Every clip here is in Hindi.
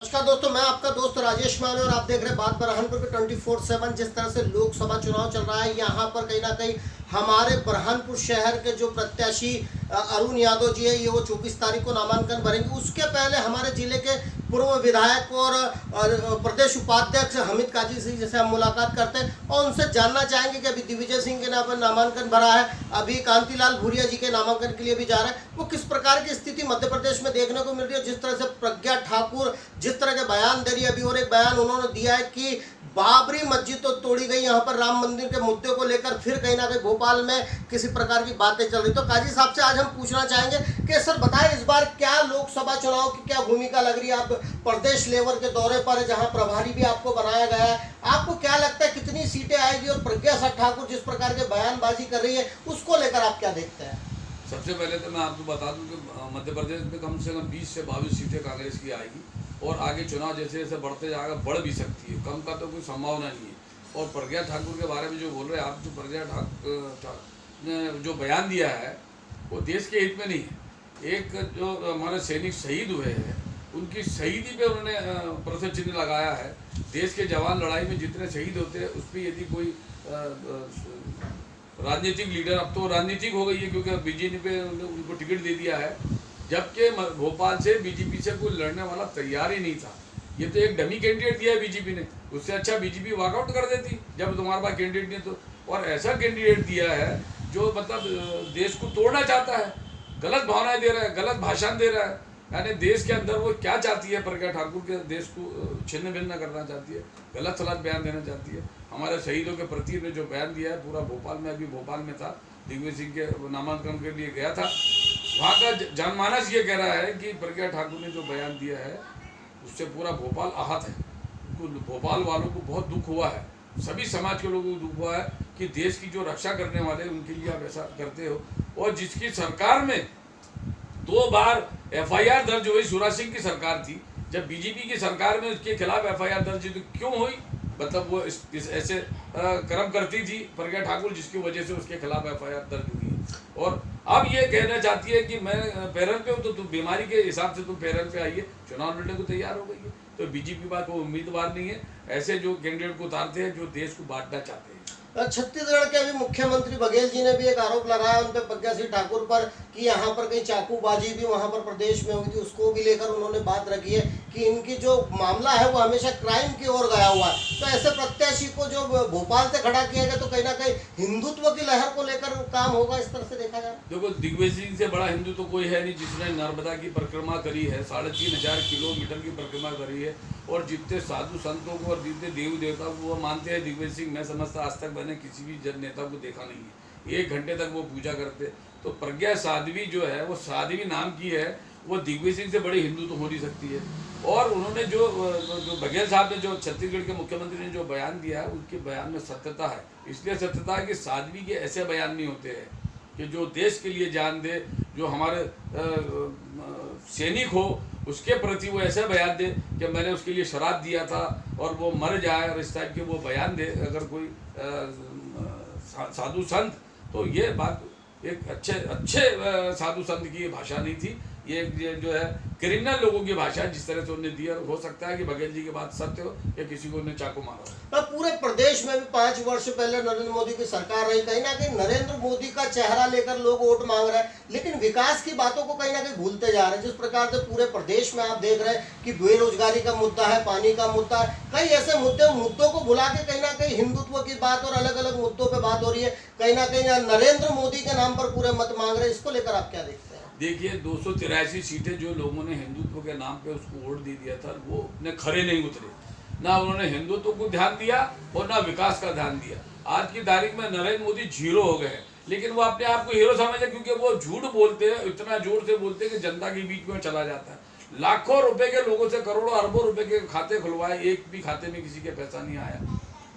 नमस्कार दोस्तों, मैं आपका दोस्त राजेश माने और आप देख रहे हैं बात बुरहानपुर के 24/7। जिस तरह से लोकसभा चुनाव चल रहा है, यहाँ पर कहीं ना कहीं हमारे बुरहानपुर शहर के जो प्रत्याशी अरुण यादव जी है, ये वो 24 तारीख को नामांकन भरेंगे। उसके पहले हमारे जिले के पूर्व विधायक और प्रदेश उपाध्यक्ष हामिद काजी सिंह जैसे हम मुलाकात करते हैं और उनसे जानना चाहेंगे कि अभी दिग्विजय सिंह के नाम पर नामांकन भरा है, अभी कांतिलाल भूरिया जी के नामांकन के लिए भी जा रहा है। वो किस प्रकार की स्थिति मध्य प्रदेश में देखने को मिल रही है, जिस तरह से प्रज्ञा ठाकुर जिस तरह के बयान दे रही है अभी, और एक बयान उन्होंने दिया है कि बाबरी मस्जिद तो तोड़ी गई, यहाँ पर राम मंदिर के मुद्दे को लेकर फिर कहीं ना कहीं भोपाल में किसी प्रकार की बातें चल रही। तो काजी साहब से आज हम पूछना चाहेंगे कि सर बताएं, इस बार क्या लोकसभा चुनाव की क्या भूमिका लग रही है? आप प्रदेश लेवल के दौरे पर है, जहां प्रभारी भी आपको बनाया गया है, आपको क्या लगता है कितनी सीटें आएगी? और प्रज्ञा ठाकुर जिस प्रकार के बयानबाजी कर रही है, उसको लेकर आप क्या देखते हैं? सबसे पहले तो मैं आपको बता दूं कि मध्य प्रदेश में कम से कम 20 से 22 सीटें कांग्रेस की आएगी और आगे चुनाव जैसे जैसे बढ़ते जाएगा बढ़ भी सकती है, कम का तो कोई संभावना नहीं है। और प्रज्ञा ठाकुर के बारे में जो बोल रहे हैं आप, जो प्रज्ञा ठाकुर ने जो बयान दिया है वो देश के हित में नहीं है। एक जो हमारे सैनिक शहीद हुए हैं, उनकी शहीदी पे उन्होंने प्रश्न चिन्ह लगाया है। देश के जवान लड़ाई में जितने शहीद होते हैं उस पर यदि कोई राजनीतिक लीडर, अब तो राजनीतिक हो गई है क्योंकि बीजेपी पे उनको टिकट दे दिया है, जबकि भोपाल से बीजेपी से कोई लड़ने वाला तैयार ही नहीं था। ये तो एक डमी कैंडिडेट दिया है बीजेपी ने, उससे अच्छा बीजेपी वॉकआउट कर देती जब तुम्हारे पास कैंडिडेट नहीं तो। और ऐसा कैंडिडेट दिया है जो मतलब देश को तोड़ना चाहता है, गलत भावनाएं दे रहा है, गलत भाषण दे रहा है। यानी देश के अंदर वो क्या चाहती है प्रज्ञा ठाकुर के, देश को छिन्न भिन्न करना चाहती है, गलत सलत बयान देना चाहती है। हमारे शहीदों के प्रति ने जो बयान दिया है पूरा भोपाल में, अभी भोपाल में था, दिग्विजय सिंह के नामांकन के लिए गया था, वहाँ का जनमानस ये कह रहा है कि प्रज्ञा ठाकुर ने जो बयान दिया है उससे पूरा भोपाल आहत है। भोपाल वालों को बहुत दुख हुआ है, सभी समाज के लोगों को दुख हुआ है कि देश की जो रक्षा करने वाले उनके लिए आप ऐसा करते हो। और जिसकी सरकार में 2 बार FIR दर्ज हुई, शिवराज सिंह की सरकार थी, जब बीजेपी की सरकार में उसके खिलाफ FIR दर्ज तो क्यों हुई? मतलब वो ऐसे कर्म करती थी प्रज्ञा ठाकुर जिसकी वजह से उसके खिलाफ FIR दर्ज हुई। और अब ये कहना चाहती है कि मैं पैरल पे हूँ, तो तुम बीमारी के हिसाब से तुम पैरल पे आइए, चुनाव लड़ने को तैयार हो गई है। तो बीजेपी बात को उम्मीदवार नहीं है, ऐसे जो कैंडिडेट को उतारते हैं जो देश को बांटना चाहते हैं। छत्तीसगढ़ के अभी मुख्यमंत्री बघेल जी ने भी एक आरोप लगाया उन पर, प्रज्ञा सिंह ठाकुर पर, कि यहाँ पर कहीं चाकूबाजी भी वहाँ पर प्रदेश में हुई थी। उसको भी लेकर उन्होंने बात रखी है कि इनकी जो मामला है वो हमेशा क्राइम की ओर गया हुआ है। तो ऐसे प्रत्याशी को जो भोपाल से खड़ा किया गया, तो कहीं ना कहीं हिंदुत्व की लहर को लेकर काम होगा, इस तरह से देखा जाए। देखो, दिग्विजय सिंह से बड़ा हिंदू तो कोई है नहीं, जिसने नर्मदा की परिक्रमा करी है, 3,500 किलोमीटर की परिक्रमा करी है, और जितने साधु संतों को और जितने देवी देवता को वो मानते हैं दिग्विजय सिंह, मैं समझता आज तक मैंने किसी भी जन नेता को देखा नहीं है 1 घंटे तक वो पूजा करते। तो प्रज्ञा साध्वी जो है वो साध्वी नाम की है, वो दिग्विजय सिंह से बड़ी हिंदू तो हो नहीं सकती है। और उन्होंने जो बघेल साहब ने, जो छत्तीसगढ़ के मुख्यमंत्री ने जो बयान दिया है, उनके बयान में सत्यता है। इसलिए सत्यता है कि साध्वी के ऐसे बयान नहीं होते हैं कि जो देश के लिए जान दे, जो हमारे सैनिक हो उसके प्रति वो ऐसा बयान दे कि मैंने उसके लिए शराब दिया था और वो मर जाए, और इस टाइप के वो बयान दे अगर कोई साधु संत, तो ये बात एक अच्छे साधु संत की भाषा नहीं थी। ये जो है क्रिमिनल लोगों की भाषा है, जिस तरह से उन्होंने दिया। हो सकता है कि बघेल जी की बात सत्य हो या किसी को उन्हें चाकू मारा। पूरे प्रदेश में भी 5 वर्ष पहले नरेंद्र मोदी की सरकार रही, कहीं ना कहीं नरेंद्र मोदी का चेहरा लेकर लोग वोट मांग रहे हैं, लेकिन विकास की बातों को कहीं ना कहीं भूलते जा रहे हैं। जिस प्रकार से पूरे प्रदेश में आप देख रहे हैं कि बेरोजगारी का मुद्दा है, पानी का मुद्दा है, कई ऐसे मुद्दों को भुला के कहीं ना कहीं हिंदुत्व की बात और अलग अलग मुद्दों पर बात हो रही है। कहीं ना कहीं नरेंद्र मोदी के नाम पर पूरे मत मांग रहे हैं, इसको लेकर आप क्या देखते हैं? देखिए, 283 सीटें जो लोगों ने हिंदुत्व के नाम पे उसको वोट दे दिया था, वो अपने खरे नहीं उतरे। ना उन्होंने हिंदुत्व को ध्यान दिया और ना विकास का ध्यान दिया। आज की तारीख में नरेंद्र मोदी 0 हो गए हैं, लेकिन वो अपने आप को हीरो समझे, क्योंकि वो झूठ बोलते हैं, इतना जोर से बोलते हैं कि जनता के बीच में चला जाता है। लाखों रुपए के लोगों से करोड़ों अरबों रुपए के खाते खुलवाए, एक भी खाते में किसी के पैसा नहीं आया।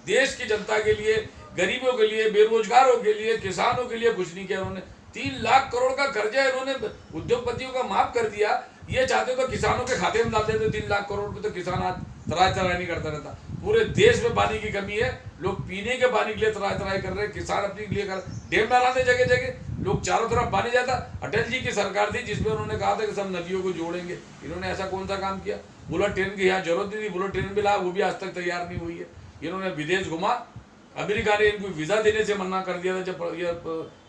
देश की जनता के लिए, गरीबों के लिए, बेरोजगारों के लिए, किसानों के लिए कुछ नहीं किया उन्होंने। 3 लाख करोड़ का कर्जा इन्होंने उद्योगपतियों का माफ कर दिया। ये चाहते तो किसानों के खाते में डाल देते 3 लाख करोड़ रुपए, तो किसान आज तराई तराई नहीं करता रहता। पूरे देश में पानी की कमी है, लोग पीने के पानी के लिए तराई तराई कर रहे हैं, किसान अपने लिए कर, डैम बनाते जगह जगह, लोग चारों तरफ पानी जाता। अटल जी की सरकार थी जिसमें उन्होंने कहा था कि सब नदियों को जोड़ेंगे, इन्होंने ऐसा कौन सा काम किया? बुलेट ट्रेन की यहाँ जरूरत नहीं थी, बुलेट ट्रेन भी ला, वो भी आज तक तैयार नहीं हुई है। इन्होंने विदेश घुमा, अमेरिका ने इनको वीजा देने से मना कर दिया था जब ये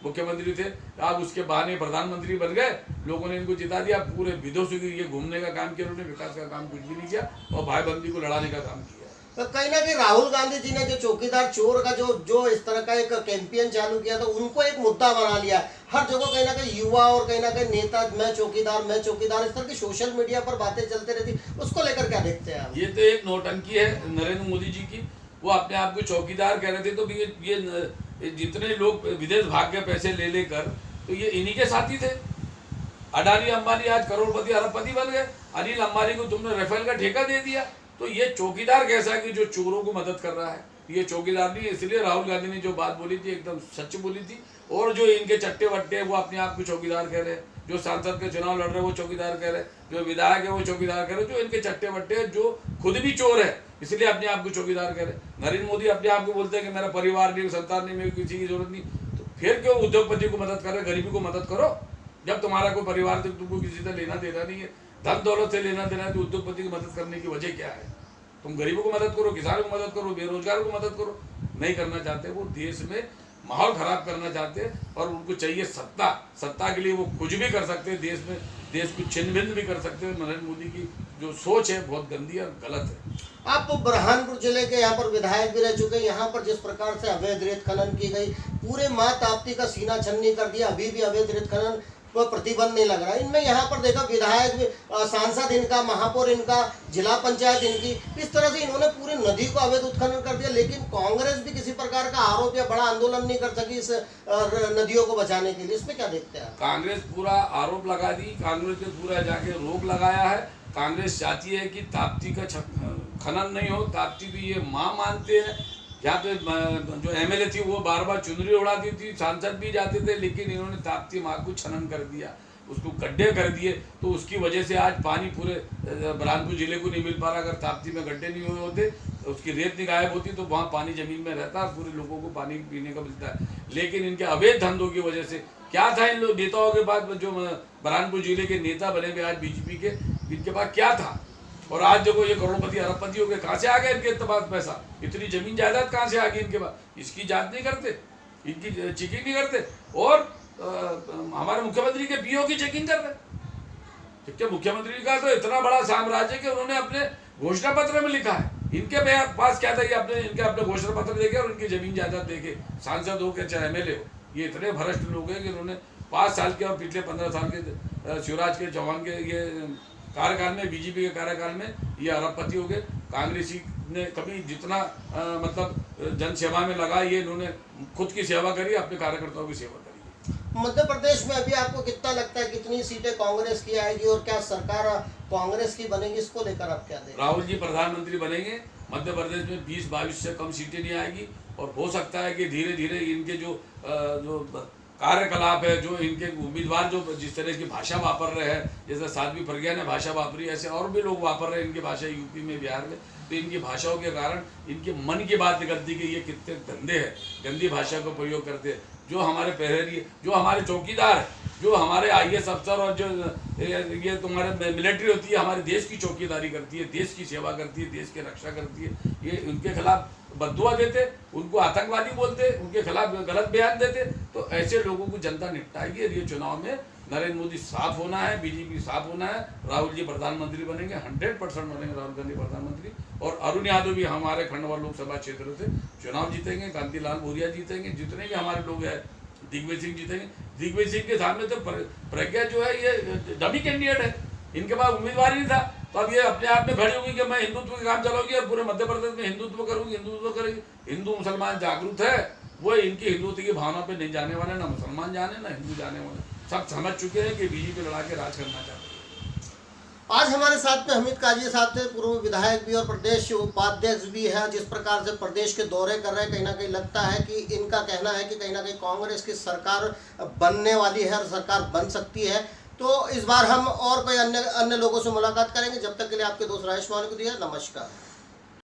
मुख्यमंत्री थे। आज उसके बहाने प्रधानमंत्री बन गए, लोगों ने इनको जिता दिया। पूरे विदेशों की ये घूमने का काम किया उन्होंने, विकास का काम कुछ भी नहीं किया और भाईबंदी को लड़ाने का काम किया। तो कहीं ना कहीं राहुल गांधी जी ने जो चौकीदार चोर का जो इस तरह का एक कैंपेन चालू किया था, उनको एक मुद्दा बना लिया। हर जगह कहीं ना कहीं युवा और कहीं ना कहीं नेता मैं चौकीदार इस तरह की सोशल मीडिया पर बातें चलते रहती, उसको लेकर क्या देखते हैं आप? ये तो एक नौटंकी है नरेंद्र मोदी जी की। वो अपने आप को चौकीदार कह रहे थे, तो ये जितने लोग विदेश भाग के पैसे ले लेकर, तो ये इन्हीं के साथी थे। अडानी अंबानी आज करोड़पति अरबपति बन गए। अनिल अंबानी को तुमने राफेल का ठेका दे दिया, तो ये चौकीदार कैसा है कि जो चोरों को मदद कर रहा है? ये चौकीदार नहीं है। इसलिए राहुल गांधी ने जो बात बोली थी एकदम सच बोली थी। और जो इनके चट्टे वट्टे वो अपने आप को चौकीदार कह रहे हैं, जो सांसद के चुनाव लड़ रहे हैं वो चौकीदार कह रहे हैं, जो विधायक है वो चौकीदार कह रहे हैं, जो इनके चट्टे वट्टे हैं, जो खुद भी चोर है, इसलिए अपने आप को चौकीदार कह रहे हैं। नरेंद्र मोदी अपने आप को बोलते हैं कि मेरा परिवार नहीं, संतान नहीं, मेरी किसी की जरूरत नहीं, तो फिर क्यों उद्योगपति को मदद कर रहे? गरीबी को मदद करो। जब तुम्हारा कोई परिवार से तुमको किसी से लेना देना नहीं है, धन दौलत से लेना देना है, तो उद्योगपति की मदद करने की वजह क्या है? तुम गरीबों को मदद करो, किसानों को मदद करो, बेरोजगारों को मदद करो। नहीं करना चाहते, वो देश में माहौल खराब करना चाहते हैं। और उनको चाहिए सत्ता। सत्ता के लिए वो कुछ भी कर सकते हैं, देश को छिन्न भिन्न भी कर सकते हैं। नरेंद्र मोदी की जो सोच है बहुत गंदी और गलत है। आप बुरहानपुर जिले के यहाँ पर विधायक भी रह चुके हैं। यहाँ पर जिस प्रकार से अवैध रेत खनन की गई, पूरे माँ ताप्ती का सीना छन्नी कर दिया, अभी भी अवैध रेत खनन पर प्रतिबंध नहीं लग रहा है। इनमें यहाँ पर देखा विधायक भी, सांसद इनका, महापौर इनका, जिला पंचायत इनकी, इस तरह से इन्होंने पूरी नदी को अवैध उत्खनन कर दिया। लेकिन कांग्रेस भी किसी प्रकार का आरोप या बड़ा आंदोलन नहीं कर सकी इस नदियों को बचाने के लिए। इसमें क्या देखते हैं? कांग्रेस पूरा आरोप लगा दी, कांग्रेस ने पूरा जाके रोक लगाया है। कांग्रेस चाहती है कि ताप्ती का खनन नहीं हो। ताप्ती भी ये माँ मानते हैं। यहाँ पे जो एमएलए थी वो बार बार चुनरी उड़ाती थी, सांसद भी जाते थे, लेकिन इन्होंने ताप्ती माँ को खनन कर दिया, उसको गड्ढे कर दिए। तो उसकी वजह से आज पानी पूरे बुरहानपुर जिले को नहीं मिल पा रहा। अगर ताप्ती में गड्ढे नहीं हुए होते, उसकी रेत नहीं गायब होती, तो वहाँ पानी जमीन में रहता, पूरे लोगों को पानी पीने का मिलता है। लेकिन इनके अवैध धंधों की वजह से क्या था इन लोग नेताओं के पास, जो बुरहानपुर जिले के नेता बने हुए आज बीजेपी के, इनके पास क्या था? और आज देखो ये करोड़पति अरबपति हो गए। कहाँ से आ गया इनके पास पैसा? इतनी जमीन जायदाद कहाँ से आ गई इनके पास? इसकी जांच नहीं करते, इनकी चेकिंग नहीं करते, और हमारे मुख्यमंत्री के पीओ की चेकिंग कर रहे। जबकि मुख्यमंत्री का तो इतना बड़ा साम्राज्य कि उन्होंने अपने घोषणा पत्र में लिखा है। इनके पास क्या था? ये इनके अपने घोषणा पत्र देखे और उनकी जमीन जायदाद देखे, सांसद हो के चाहे एमएलए हो। ये इतने भ्रष्ट लोग हैं कि उन्होंने 5 साल के और पिछले 15 साल के शिवराज के चौहान के ये कार्यकाल में, बीजेपी के कार्यकाल में ये अरबपति हो गए। कांग्रेसी ने कभी जितना मतलब जन सेवा में लगा, ये इन्होंने खुद की सेवा करी, अपने कार्यकर्ताओं की सेवा करी। मध्य प्रदेश में अभी आपको कितना लगता है कितनी सीटें कांग्रेस की आएगी और क्या सरकार कांग्रेस की बनेगी? इसको लेकर आप क्या देखें? राहुल जी प्रधानमंत्री बनेंगे। मध्य प्रदेश में 20-22 से कम सीटें नहीं आएगी। और हो सकता है कि धीरे धीरे इनके जो कार्यकलाप है, जो इनके उम्मीदवार जो जिस तरह की भाषा वापर रहे हैं, जैसे साध्वी प्रज्ञा ने भाषा वापरी, ऐसे और भी लोग वापर रहे हैं इनकी भाषा यूपी में, बिहार में। तो इनकी भाषाओं के कारण इनके मन की बात निकलती कि ये कितने गंदे हैं, गंदी भाषा का प्रयोग करते हैं। जो हमारे प्रहरी, जो हमारे चौकीदार है, जो हमारे आईएएस अफसर और जो ये तुम्हारे मिलिट्री होती है, हमारे देश की चौकीदारी करती है, देश की सेवा करती है, देश की रक्षा करती है, ये उनके खिलाफ बद्दुआ देते, उनको आतंकवादी बोलते, उनके खिलाफ गलत बयान देते। तो ऐसे लोगों को जनता निपटाएगी। और ये चुनाव में नरेंद्र मोदी साफ होना है, बीजेपी साफ होना है, राहुल जी प्रधानमंत्री बनेंगे, 100% बनेंगे राहुल गांधी प्रधानमंत्री। और अरुण यादव भी हमारे खंडवा लोकसभा क्षेत्र से चुनाव जीतेंगे, कांतिलाल भूरिया जीतेंगे, जितने भी हमारे लोग हैं, दिग्विजय सिंह जीतेंगे। दिग्विजय सिंह के सामने तो प्रज्ञा जो है ये डमी कैंडिडेट है, इनके पास उम्मीदवार ही नहीं था। तो अब ये अपने आप में खड़ी होगी कि मैं हिंदुत्व के काम चलाऊंगी और पूरे मध्य प्रदेश में हिंदुत्व करूंगी, हिंदुत्व करेगी। हिंदू मुसलमान जागरूक है, वो इनकी हिंदुत्व की भावना पे नहीं जाने वाले, ना मुसलमान जाने ना हिंदू जाने वाले। सब समझ चुके हैं कि बीजेपी लड़ा के राज करना चाहती है। आज हमारे साथ में हमीद काजी साहब थे, पूर्व विधायक भी और प्रदेश उपाध्यक्ष भी है। जिस प्रकार से प्रदेश के दौरे कर रहे हैं, कहीं ना कहीं लगता है कि इनका कहना है कि कहीं ना कहीं कांग्रेस की सरकार बनने वाली है और सरकार बन सकती है। तो इस बार हम और कोई अन्य लोगों से मुलाकात करेंगे। जब तक के लिए आपके दोस्त राजेश मान को दिया, नमस्कार।